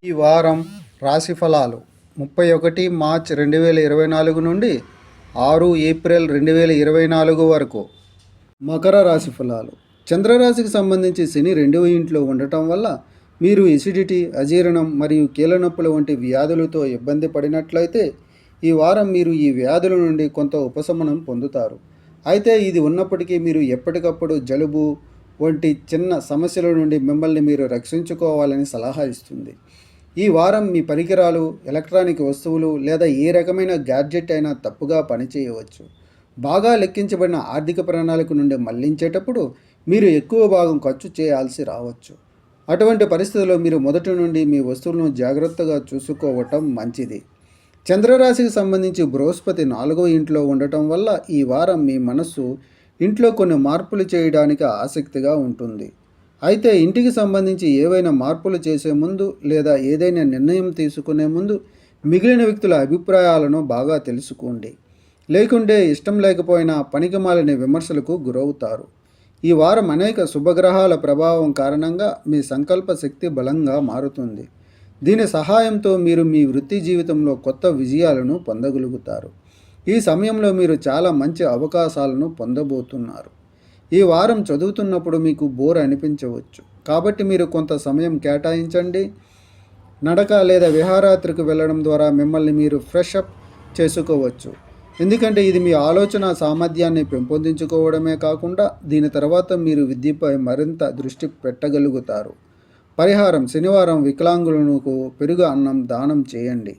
ఈ వారం రాశి ఫలాలు 31 మార్చ్ 2024 నుండి 6 ఏప్రిల్ 2024 వరకు. మకర రాశి ఫలాలు. చంద్రరాశికి సంబంధించి శని 2వ ఇంట్లో ఉండటం వల్ల మీరు ఎసిడిటీ, అజీర్ణం మరియు కీళ్ళనొప్పుల వంటి వ్యాధులతో ఇబ్బంది పడినట్లయితే ఈ వారం మీరు ఈ వ్యాధుల నుండి కొంత ఉపశమనం పొందుతారు. అయితే ఇది ఉన్నప్పటికీ మీరు ఎప్పటికప్పుడు జలుబు వంటి చిన్న సమస్యల నుండి మిమ్మల్ని మీరు రక్షించుకోవాలని సలహా ఇస్తుంది. ఈ వారం మీ పరికరాలు, ఎలక్ట్రానిక్ వస్తువులు లేదా ఏ రకమైన గ్యాడ్జెట్ అయినా తప్పుగా పనిచేయవచ్చు. బాగా లెక్కించబడిన ఆర్థిక ప్రణాళిక నుండి మళ్లించేటప్పుడు మీరు ఎక్కువ భాగం ఖర్చు చేయాల్సి రావచ్చు. అటువంటి పరిస్థితుల్లో మీరు మొదటి నుండి మీ వస్తువులను జాగ్రత్తగా చూసుకోవటం మంచిది. చంద్రరాశికి సంబంధించి బృహస్పతి 4వ ఇంట్లో ఉండటం వల్ల ఈ వారం మీ మనస్సు ఇంట్లో కొన్ని మార్పులు చేయడానికి ఆసక్తిగా ఉంటుంది. అయితే ఇంటికి సంబంధించి ఏవైనా మార్పులు చేసే ముందు లేదా ఏదైనా నిర్ణయం తీసుకునే ముందు మిగిలిన వ్యక్తుల అభిప్రాయాలను బాగా తెలుసుకోండి. లేకుంటే ఇష్టం లేకపోయినా పనికిమాలిన విమర్శలకు గురవుతారు. ఈ వారం అనేక శుభగ్రహాల ప్రభావం కారణంగా మీ సంకల్ప శక్తి బలంగా మారుతుంది. దీని సహాయంతో మీరు మీ వృత్తి జీవితంలో కొత్త విజయాలను పొందగలుగుతారు. ఈ సమయంలో మీరు చాలా మంచి అవకాశాలను పొందబోతున్నారు. ఈ వారం చదువుతున్నప్పుడు మీకు బోర్ అనిపించవచ్చు. కాబట్టి మీరు కొంత సమయం కేటాయించండి. నడక లేదా విహారయాత్రకు వెళ్ళడం ద్వారా మిమ్మల్ని మీరు ఫ్రెష్ అప్ చేసుకోవచ్చు. ఎందుకంటే ఇది మీ ఆలోచన సామర్థ్యాన్ని పెంపొందించుకోవడమే కాకుండా దీని తర్వాత మీరు విద్యపై మరింత దృష్టి పెట్టగలుగుతారు. పరిహారం: శనివారం వికలాంగులకు పెరుగు అన్నం దానం చేయండి.